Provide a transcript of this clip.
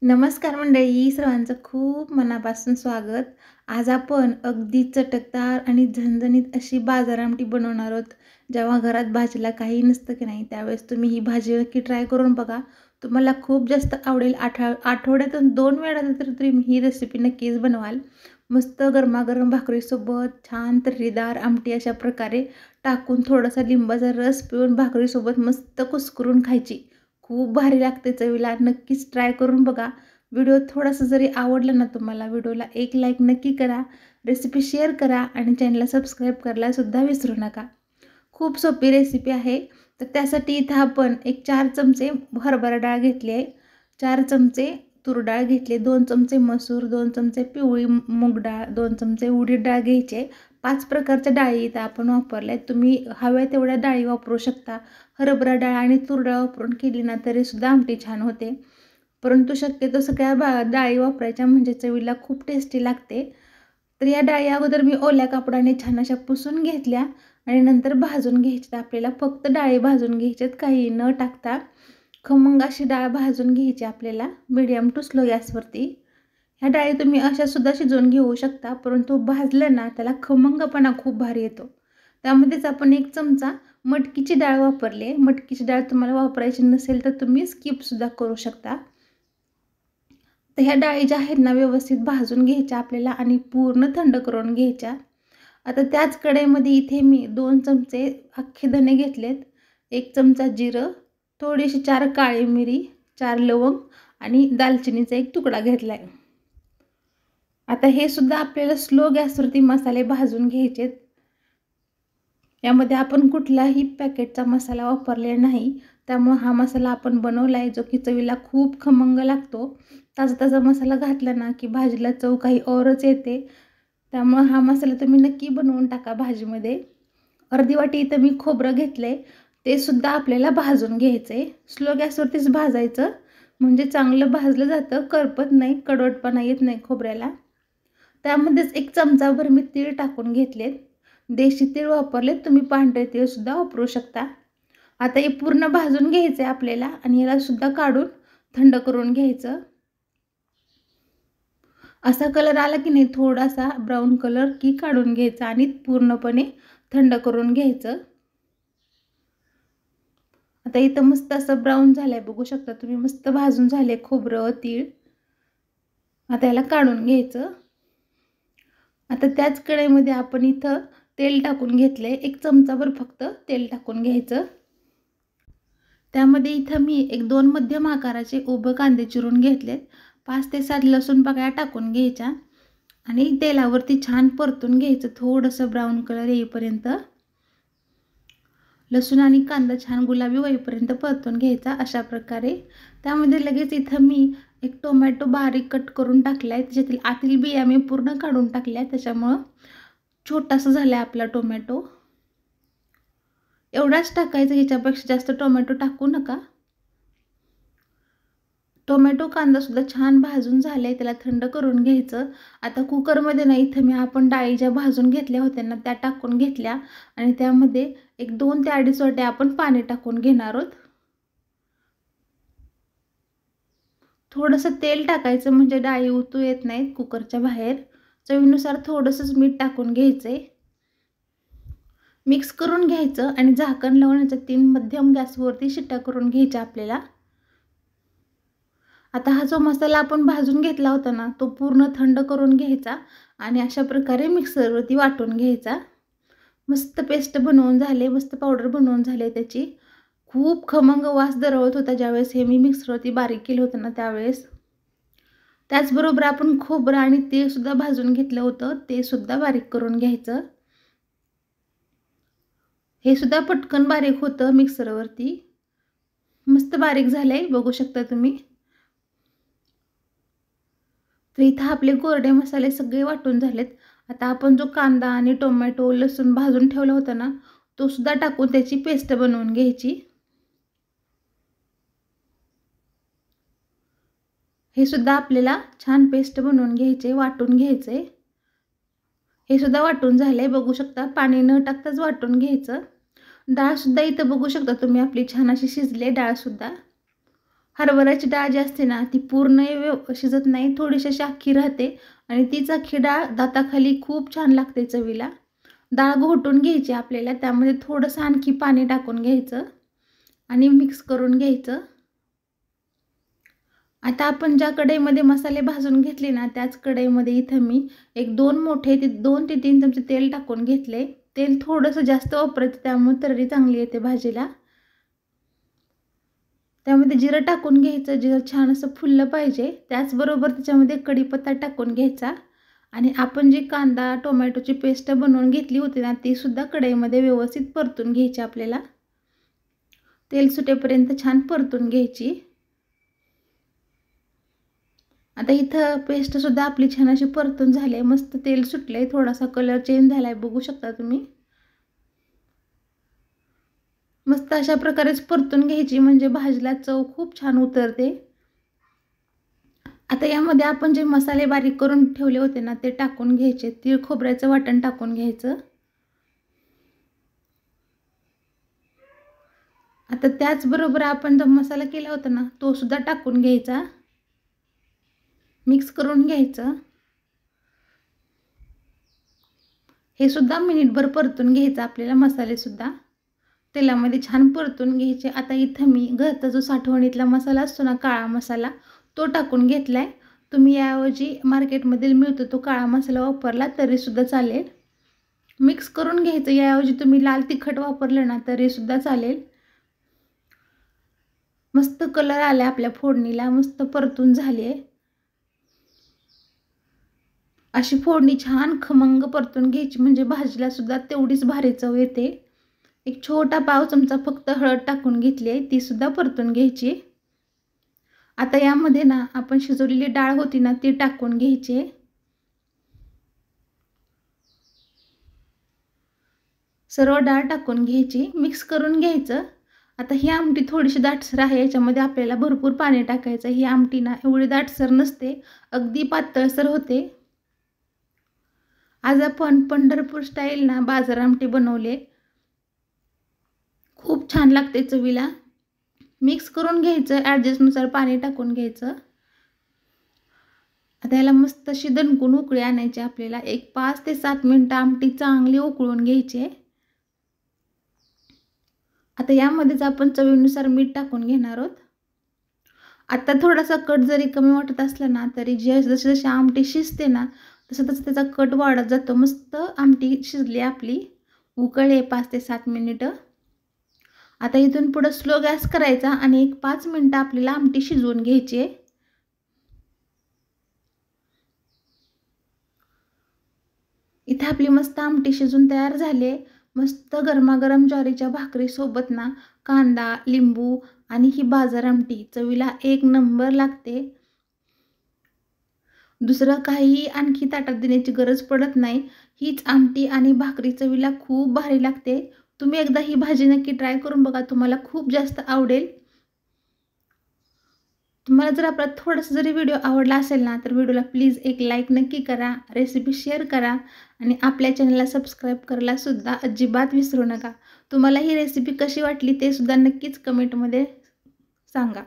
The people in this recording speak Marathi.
नमस्कार मंडळी, सर्वांचं खूप मनापासून स्वागत. आज आपण अगदी चटकदार आणि झणझणीत अशी बाजार आमटी बनवणार आहोत. जेव्हा घरात भाजीला काही नसतं की नाही, त्यावेळेस तुम्ही ही भाजी नक्की ट्राय करून बघा. तुम्हाला खूप जास्त आवडेल. आठवड्यातून 2 वेळा तरी तुम्ही ही रेसिपी नक्कीच बनवाल. मस्त गरमागरम भाकरीसोबत छान तर्रीदार आमटी अशा प्रकारे टाकून थोडासा लिंबाचा रस पिऊन भाकरीसोबत मस्त कुस्करून खायची. खूप भारी लागते चवीला. नक्कीच ट्राय करून बघा. व्हिडिओ थोडासा जरी आवडला ना तुम्हाला, व्हिडिओला एक लाईक नक्की करा, रेसिपी शेअर करा आणि चॅनलला सबस्क्राईब करायला सुद्धा विसरू नका. खूप सोपी रेसिपी आहे. तर त्यासाठी इथं आपण एक 4 चमचे हरभरा डाळ घेतली आहे, 4 चमचे तूर डाळ घेतली, 2 चमचे मसूर, 2 चमचे पिवळी मूग डाळ, 2 चमचे उडीद डाळ घ्यायचे. 5 प्रकारच्या डाळी इथं आपण वापरल्या आहेत. तुम्ही हव्या तेवढ्या डाळी वापरू शकता. हरभरा डाळ आणि तूर डाळ वापरून केली ना तरीसुद्धा आमटी छान होते. परंतु शक्यतो सगळ्या डाळी वापरायच्या म्हणजे चवीला खूप टेस्टी लागते. तर या डाळी अगोदर मी ओल्या कापडाने छान अशा पुसून घेतल्या आणि नंतर भाजून घ्यायच्यात. आपल्याला फक्त डाळी भाजून घ्यायच्यात, काही न टाकता खमंग अशी डाळ भाजून घ्यायची आपल्याला मीडियम टू स्लो गॅसवरती. ह्या डाळी तुम्ही अशासुद्धा शिजवून घेऊ शकता, परंतु भाजलं ना त्याला खमंगपणा खूप भारी येतो. त्यामध्येच आपण 1 चमचा मटकीची डाळ वापरली आहे. मटकीची डाळ तुम्हाला वापरायची नसेल तर तुम्ही स्किपसुद्धा करू शकता. तर ह्या डाळी ज्या आहेत ना व्यवस्थित भाजून घ्यायच्या आपल्याला आणि पूर्ण थंड करून घ्यायच्या. आता त्याच कढईमध्ये इथे मी 2 चमचे अख्खे धणे घेतलेत, 1 चमचा जिरं, थोडीशी 4 काळी मिरी, 4 लवंग आणि दालचिनीचा 1 तुकडा घेतला आहे. आता हे सुद्धा आपल्याला स्लो गॅसवरती मसाले भाजून घ्यायचेत. यामध्ये आपण कुठलाही पॅकेटचा मसाला वापरलेला नाही, त्यामुळे हा मसाला आपण बनवला आहे जो की चवीला खूप खमंग लागतो. ताजा ताजा मसाला घातला ना की भाजीला चव काही औरच येते. त्यामुळे हा मसाला तुम्ही नक्की बनवून टाका भाजीमध्ये. अर्धी वाटी इथं मी खोबरं घेतलं आहे, ते सुद्धा आपल्याला भाजून घ्यायचं आहे. स्लो गॅसवरतीच भाजायचं म्हणजे चांगलं भाजलं जातं, करपत नाही, कडवटपणा येत नाही खोबऱ्याला. त्यामध्येच 1 चमचाभर मी तीळ टाकून घेतलेत. देशी तीळ वापरलेत, तुम्ही पांढरे तीळसुद्धा वापरू शकता. आता हे पूर्ण भाजून घ्यायचं आहे आपल्याला आणि यालासुद्धा काढून थंड करून घ्यायचं. असा कलर आला की नाही थोडासा ब्राऊन कलर की काढून घ्यायचा आणि पूर्णपणे थंड करून घ्यायचं. आता इथं मस्त असं ब्राऊन झालं आहे, बघू शकता तुम्ही, मस्त भाजून झाले खोबरं तीळ. आता याला काढून घ्यायचं. आता त्याच कढईमध्ये आपण इथं तेल टाकून घेतलं आहे, 1 चमचाभर फक्त तेल टाकून घ्यायचं. त्यामध्ये इथं मी 1-2 मध्यम आकाराचे उभे कांदे चिरून घेतलेत, 5 ते 7 लसूण पाकळ्या टाकून घ्यायच्या आणि तेलावरती छान परतून घ्यायचं थोडंसं ब्राऊन कलर येईपर्यंत. लसूण आणि कांदा छान गुलाबी होईपर्यंत परतून घ्यायचा अशा प्रकारे. त्यामध्ये लगेच इथं मी 1 टोमॅटो बारीक कट करून टाकला आहे, त्याच्यातील आतील बिया मी पूर्ण काढून टाकल्या, त्याच्यामुळं छोटासा झाला आहे आपला टोमॅटो. एवढाच टाकायचं, ह्याच्यापेक्षा जास्त टोमॅटो टाकू नका. टोमॅटो कांदासुद्धा छान भाजून झाले, त्याला थंड करून घ्यायचं. आता कुकरमध्ये ना इथं मी आपण डाळी ज्या भाजून घेतल्या होत्या ना त्या टाकून घेतल्या आणि त्यामध्ये 2 ते 2.5 वाट्या आपण पाणी टाकून घेणार आहोत. थोडंसं तेल टाकायचं म्हणजे डाळी उतू येत नाहीत कुकरच्या बाहेर. चवीनुसार थोडंसंच मीठ टाकून घ्यायचं आहे. मिक्स करून घ्यायचं आणि झाकण लावून याच्या 3 मध्यम गॅसवरती शिट्ट्या करून घ्यायच्या आपल्याला. आता हा जो मसाला आपण भाजून घेतला होता ना तो पूर्ण थंड करून घ्यायचा आणि अशा प्रकारे मिक्सरवरती वाटून घ्यायचा. मस्त पेस्ट बनवून झाले, मस्त पावडर बनवून झाले त्याची. खूप खमंग वास दरवळत होता ज्यावेळेस हे मी मिक्सरवरती बारीक केलं होतं ना त्यावेळेस. त्याचबरोबर आपण खोबरं आणि तीळसुद्धा भाजून घेतलं होतं, ते सुद्धा बारीक करून घ्यायचं. हे सुद्धा पटकन बारीक होतं मिक्सरवरती. मस्त बारीक झालंय, बघू शकता तुम्ही. तर इथं आपले कोरडे मसाले सगळे वाटून झालेत. आता आपण जो कांदा आणि टोमॅटो लसूण भाजून ठेवला होता ना तो सुद्धा टाकून त्याची पेस्ट बनवून घ्यायची. हे सुद्धा आपल्याला छान पेस्ट बनवून घ्यायचे, वाटून घ्यायचे. हे सुद्धा वाटून झालंय, बघू शकता, पाणी न टाकताच वाटून घ्यायचं. डाळ सुद्धा इथं बघू शकता तुम्ही आपली छान अशी शिजली डाळ सुद्धा. हरभऱ्याची डाळ जी असते ना ती पूर्ण शिजत नाही, थोडीशी अशी अख्खी राहते आणि तीच अख्खी डाळ दाताखाली खूप छान लागते चवीला. डाळ घोटून घ्यायची आपल्याला, त्यामध्ये थोडंसं आणखी पाणी टाकून घ्यायचं आणि मिक्स करून घ्यायचं. आता आपण ज्या कढईमध्ये मसाले भाजून घेतले ना त्याच कढईमध्ये इथं मी एक 2 ते 3 चमचे तेल टाकून घेतले. तेल थोडंसं जास्त वापरायचं, त्यामुळे तर्री चांगली येते भाजीला. त्यामध्ये जिरं टाकून घ्यायचं, जिरं छान असं फुललं पाहिजे. त्याचबरोबर त्याच्यामध्ये कढीपत्ता टाकून घ्यायचा आणि आपण जी कांदा टोमॅटोची पेस्ट बनवून घेतली होती ना ती सुद्धा कढईमध्ये व्यवस्थित परतून घ्यायची आपल्याला. तेल सुटेपर्यंत छान परतून घ्यायची. आता इथं पेस्ट सुद्धा आपली छान अशी परतून झाली आहे, मस्त तेल सुटलंय, थोडासा कलर चेंज झालाय, बघू शकता तुम्ही. मस्त अशा प्रकारेच परतून घ्यायची, म्हणजे भाजीला चव खूप छान उतरते. आता यामध्ये आपण जे मसाले बारीक करून ठेवले होते ना ते टाकून घ्यायचे. तीळ खोबऱ्याचं वाटण टाकून घ्यायचं. आता त्याचबरोबर आपण जो मसाला केला होता ना तो सुद्धा टाकून घ्यायचा, मिक्स करून घ्यायचं. हे सुद्धा मिनिटभर परतून घ्यायचं आपल्याला, मसाले सुद्धा तेलामध्ये छान परतून घ्यायचे. आता इथं मी घरचा जो साठवणीतला मसाला असतो ना काळा मसाला तो टाकून घेतलाय. तुम्ही याऐवजी मार्केटमधील मिळतो तो काळा मसाला वापरला तरी सुद्धा चालेल. मिक्स करून घ्यायचं. याऐवजी तुम्ही लाल तिखट वापरलं ना तरी सुद्धा चालेल. मस्त कलर आला आपल्या फोडणीला, मस्त परतून झाली आहे. अशी फोडणी छान खमंग परतून घ्यायची, म्हणजे भाजीला सुद्धा तेवढीच भारी चव येते. एक छोटा पाव चमचा फक्त हळद टाकून घेतली आहे, ती सुद्धा परतून घ्यायची. आता यामध्ये ना आपण शिजवलेली डाळ होती ना ती टाकून घ्यायची. सर्व डाळ टाकून घ्यायची, मिक्स करून घ्यायचं. आता ही आमटी थोडीशी दाटसर आहे, याच्यामध्ये आपल्याला भरपूर पाणी टाकायचं. ही आमटी ना एवढी दाटसर नसते, अगदी पातळसर होते. आज आपण पंढरपूर स्टाईल ना बाजार आमटी बनवले, खूप छान लागते चवीला. मिक्स करून घ्यायचं, ॲडजस्टनुसार पाणी टाकून घ्यायचं. आता याला मस्त अशी दणकून उकळी आणायची आपल्याला. एक 5 ते 7 मिनिटं आमटी चांगली उकळून घ्यायची. आता यामध्येच आपण चवीनुसार मीठ टाकून घेणार आहोत. आता थोडासा कट जरी कमी वाटत असला ना तरी जशी जशी आमटी शिजते ना तसं तसं त्याचा कट वाढत जातो. मस्त आमटी शिजली आपली, उकळले 5 ते 7 मिनिटं. आता इथून पुढं स्लो गॅस करायचा आणि एक 5 मिनिटं आपल्याला आमटी शिजवून घ्यायची आहे. इथे आपली मस्त आमटी शिजून तयार झाली आहे. मस्त गरमागरम ज्वारीच्या भाकरीसोबत ना कांदा, लिंबू आणि ही बाजार आमटी चवीला एक नंबर लागते. दुसरं काही आणखी ताटात देण्याची गरज पडत नाही. हीच आमटी आणि भाकरी चवीला खूप भारी लागते. तुम्ही एकदा ही भाजी नक्की ट्राय करून बघा, तुम्हाला खूप जास्त आवडेल. तुम्हाला जर आपला थोडासा जरी व्हिडिओ आवडला असेल ना तर व्हिडिओला प्लीज एक लाईक नक्की करा, रेसिपी शेअर करा आणि आपल्या चॅनलला सबस्क्राईब करायला सुद्धा अजिबात विसरू नका. तुम्हाला ही रेसिपी कशी वाटली ते सुद्धा नक्कीच कमेंटमध्ये सांगा.